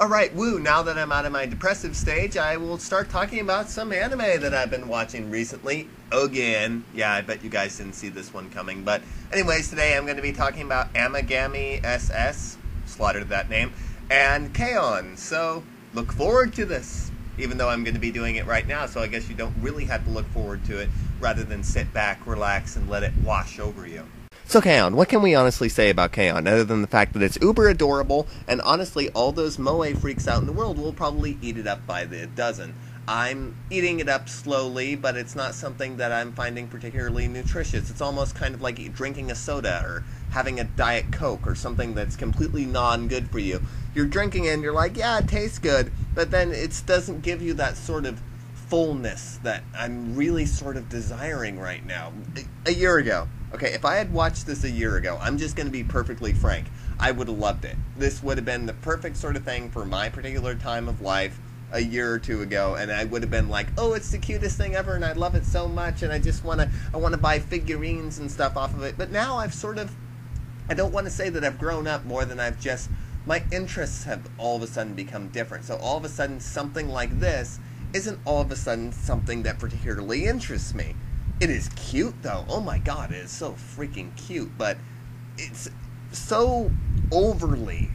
Alright, woo, now that I'm out of my depressive stage, I will start talking about some anime that I've been watching recently. Again. Yeah, I bet you guys didn't see this one coming. But anyways, today I'm going to be talking about Amigami SS, slaughtered that name, and K-On! So, look forward to this. Even though I'm going to be doing it right now, so I guess you don't really have to look forward to it, rather than sit back, relax, and let it wash over you. So K-On!, what can we honestly say about K-On!, other than the fact that it's uber adorable, and honestly, all those moe freaks out in the world will probably eat it up by the dozen. I'm eating it up slowly, but it's not something that I'm finding particularly nutritious. It's almost kind of like drinking a soda, or having a Diet Coke, or something that's completely non-good for you. You're drinking it and you're like, yeah, it tastes good, but then it doesn't give you that sort of fullness that I'm really sort of desiring right now. A year ago. Okay, if I had watched this a year ago, I'm just going to be perfectly frank, I would have loved it. This would have been the perfect sort of thing for my particular time of life a year or two ago, and I would have been like, oh, it's the cutest thing ever, and I love it so much, and I want to buy figurines and stuff off of it. But now I've sort of, I don't want to say that I've grown up more than I've just, my interests have all of a sudden become different. So all of a sudden something like this isn't all of a sudden something that particularly interests me. It is cute, though. Oh my god, it is so freaking cute, but it's so overly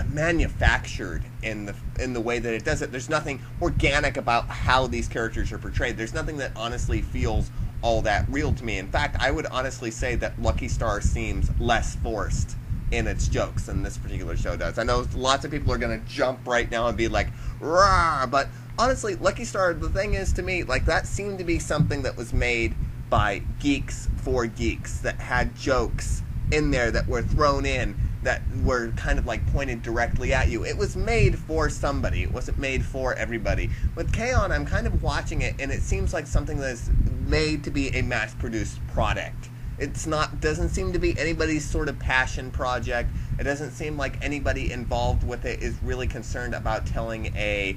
manufactured in the way that it does it. There's nothing organic about how these characters are portrayed. There's nothing that honestly feels all that real to me. In fact, I would honestly say that Lucky Star seems less forced in its jokes than this particular show does. I know lots of people are going to jump right now and be like, rah, but honestly, Lucky Star, the thing is to me, like, that seemed to be something that was made by geeks for geeks, that had jokes in there that were thrown in, that were kind of like pointed directly at you. It was made for somebody. It wasn't made for everybody. With K-On!, I'm kind of watching it, and it seems like something that's made to be a mass-produced product. It's not, doesn't seem to be anybody's sort of passion project. It doesn't seem like anybody involved with it is really concerned about telling a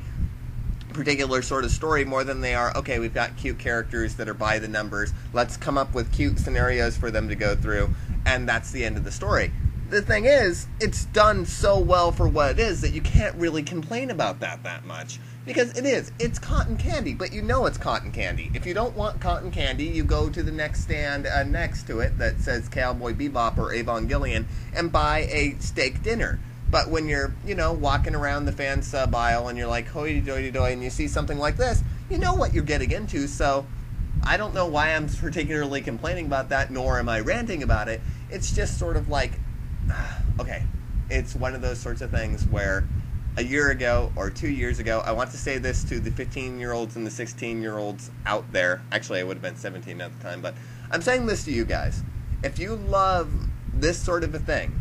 particular sort of story more than they are, okay, we've got cute characters that are by the numbers, let's come up with cute scenarios for them to go through, and that's the end of the story. The thing is, it's done so well for what it is that you can't really complain about that much. Because it's cotton candy, but you know it's cotton candy. If you don't want cotton candy, you go to the next stand next to it that says Cowboy Bebop or Evangelion and buy a steak dinner. But when you're, walking around the fan sub aisle and you're like, hoity-toity-toy, and you see something like this, you know what you're getting into, so I don't know why I'm particularly complaining about that, nor am I ranting about it. It's just sort of like, okay, it's one of those sorts of things where a year ago or 2 years ago, I want to say this to the 15-year-olds and the 16-year-olds out there. Actually, I would have been 17 at the time, but I'm saying this to you guys. If you love this sort of a thing,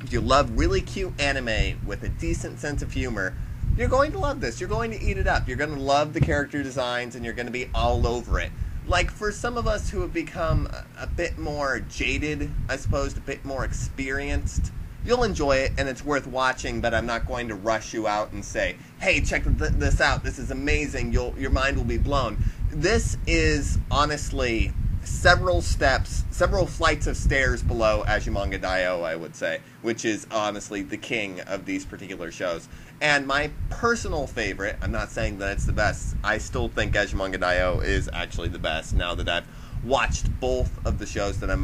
if you love really cute anime with a decent sense of humor, you're going to love this. You're going to eat it up. You're going to love the character designs, and you're going to be all over it. Like, for some of us who have become a bit more jaded, I suppose, a bit more experienced, you'll enjoy it, and it's worth watching, but I'm not going to rush you out and say, hey, check this out, this is amazing, your mind will be blown. This is, honestly, several flights of stairs below Azumanga Daioh, I would say, which is, honestly, the king of these particular shows. And my personal favorite, I'm not saying that it's the best, I still think Azumanga Daioh is actually the best, now that I've watched both of the shows that I'm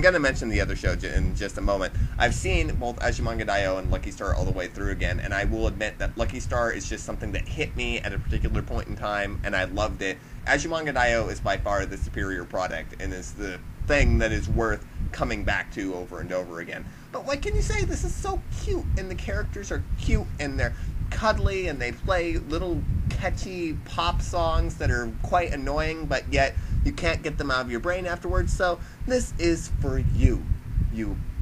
going to mention the other show in just a moment. I've seen both Azumanga Daioh and Lucky Star all the way through again, and I will admit that Lucky Star is just something that hit me at a particular point in time, and I loved it. Azumanga Daioh is by far the superior product, and is the thing that is worth coming back to over and over again. But what can you say? This is so cute, and the characters are cute, and they're cuddly, and they play little catchy pop songs that are quite annoying, but yet you can't get them out of your brain afterwards. So this is for you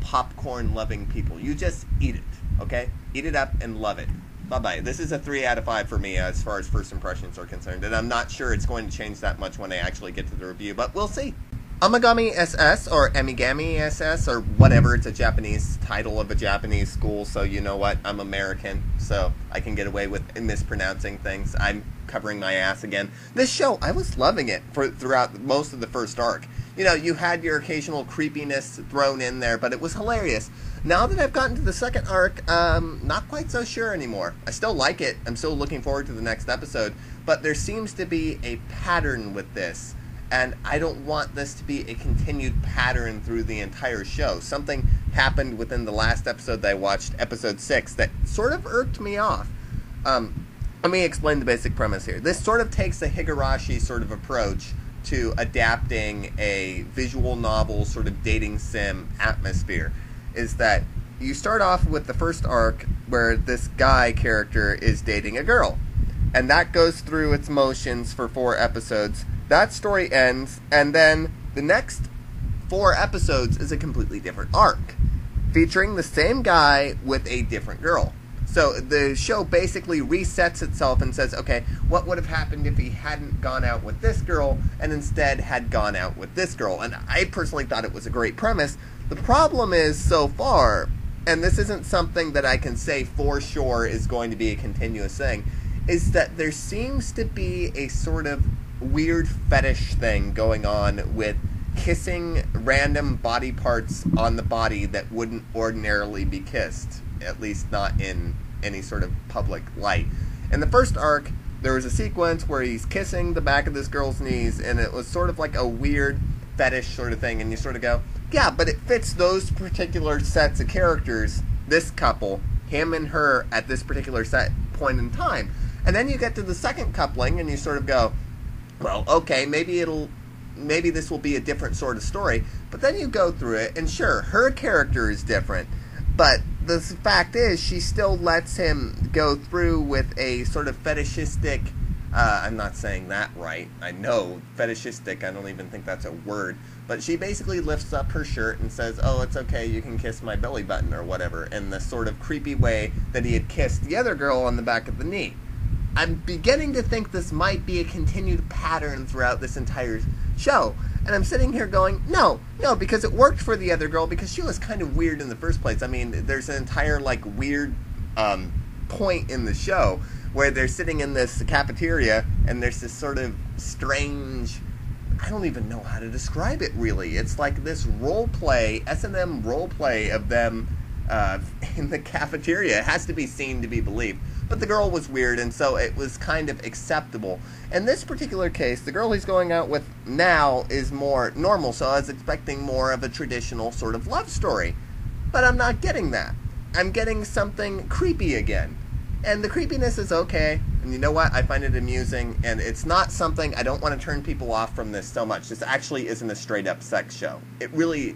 popcorn-loving people. You just eat it, okay? Eat it up and love it. Bye-bye. This is a 3 out of 5 for me as far as first impressions are concerned, and I'm not sure it's going to change that much when I actually get to the review, but we'll see. Amigami SS, or Amigami SS, or whatever. It's a Japanese title of a Japanese school, so you know what? I'm American, so I can get away with mispronouncing things. I'm covering my ass again. This show, I was loving it throughout most of the first arc. You know, you had your occasional creepiness thrown in there, but it was hilarious. Now that I've gotten to the second arc, not quite so sure anymore. I still like it. I'm still looking forward to the next episode, but there seems to be a pattern with this. And I don't want this to be a continued pattern through the entire show. Something happened within the last episode that I watched, episode 6, that sort of irked me off. Let me explain the basic premise here. This sort of takes a Higurashi sort of approach to adapting a visual novel sort of dating sim atmosphere. Is that you start off with the first arc where this guy character is dating a girl. And that goes through its motions for 4 episodes. That story ends, and then the next 4 episodes is a completely different arc, featuring the same guy with a different girl. So the show basically resets itself and says, okay, what would have happened if he hadn't gone out with this girl and instead had gone out with this girl? And I personally thought it was a great premise. The problem is, so far, and this isn't something that I can say for sure is going to be a continuous thing, is that there seems to be a sort of weird fetish thing going on with kissing random body parts on the body that wouldn't ordinarily be kissed, at least not in any sort of public light. In the first arc, there was a sequence where he's kissing the back of this girl's knees, and it was sort of like a weird fetish sort of thing, and you sort of go, yeah, but it fits those particular sets of characters, this couple, him and her, at this particular set point in time. And then you get to the second coupling, and you sort of go, well, okay, maybe this will be a different sort of story. But then you go through it, and sure, her character is different. But the fact is, she still lets him go through with a sort of fetishistic, I'm not saying that right. I know, fetishistic, I don't even think that's a word. But she basically lifts up her shirt and says, oh, it's okay, you can kiss my belly button or whatever, in the sort of creepy way that he had kissed the other girl on the back of the knee. I'm beginning to think this might be a continued pattern throughout this entire show. And I'm sitting here going, no, because it worked for the other girl, because she was kind of weird in the first place. I mean, there's an entire, like, weird point in the show where they're sitting in this cafeteria, and there's this sort of strange, I don't even know how to describe it, really. It's like this role-play, S&M role-play of them in the cafeteria. It has to be seen to be believed. But the girl was weird, and so it was kind of acceptable. In this particular case, the girl he's going out with now is more normal, so I was expecting more of a traditional sort of love story. But I'm not getting that. I'm getting something creepy again. And the creepiness is okay, and you know what? I find it amusing, and it's not something, I don't want to turn people off from this so much. This actually isn't a straight-up sex show. It really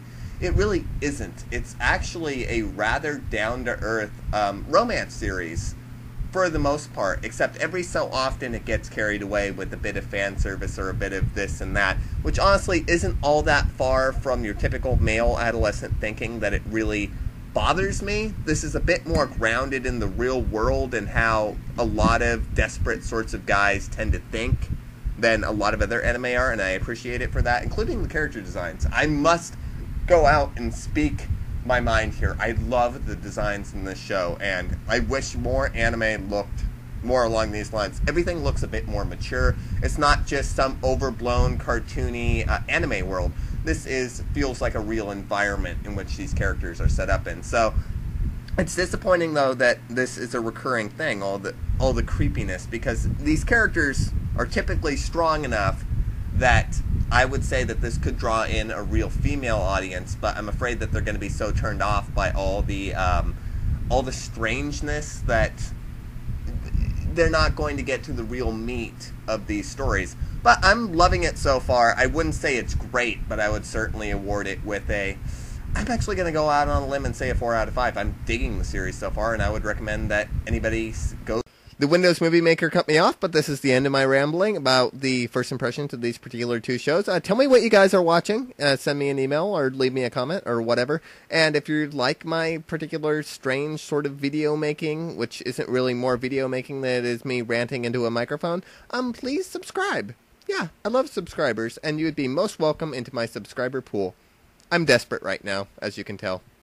isn't. It's actually a rather down-to-earth romance series, for the most part, except every so often it gets carried away with a bit of fan service or a bit of this and that, which honestly isn't all that far from your typical male adolescent thinking that it really bothers me. This is a bit more grounded in the real world and how a lot of desperate sorts of guys tend to think than a lot of other anime are, and I appreciate it for that, including the character designs. I must go out and speak my mind here. I love the designs in this show, and I wish more anime looked more along these lines. Everything looks a bit more mature. It's not just some overblown, cartoony anime world. This feels like a real environment in which these characters are set up in. So it's disappointing, though, that this is a recurring thing, all the creepiness, because these characters are typically strong enough that I would say that this could draw in a real female audience, but I'm afraid that they're going to be so turned off by all the strangeness that they're not going to get to the real meat of these stories. But I'm loving it so far. I wouldn't say it's great, but I would certainly award it with I'm actually going to go out on a limb and say a 4 out of 5. I'm digging the series so far, and I would recommend that anybody go. The Windows Movie Maker cut me off, but this is the end of my rambling about the first impressions of these particular 2 shows. Tell me what you guys are watching. Send me an email or leave me a comment or whatever. And if you like my particular strange sort of video making, which isn't really more video making than it is me ranting into a microphone, please subscribe. Yeah, I love subscribers, and you would be most welcome into my subscriber pool. I'm desperate right now, as you can tell.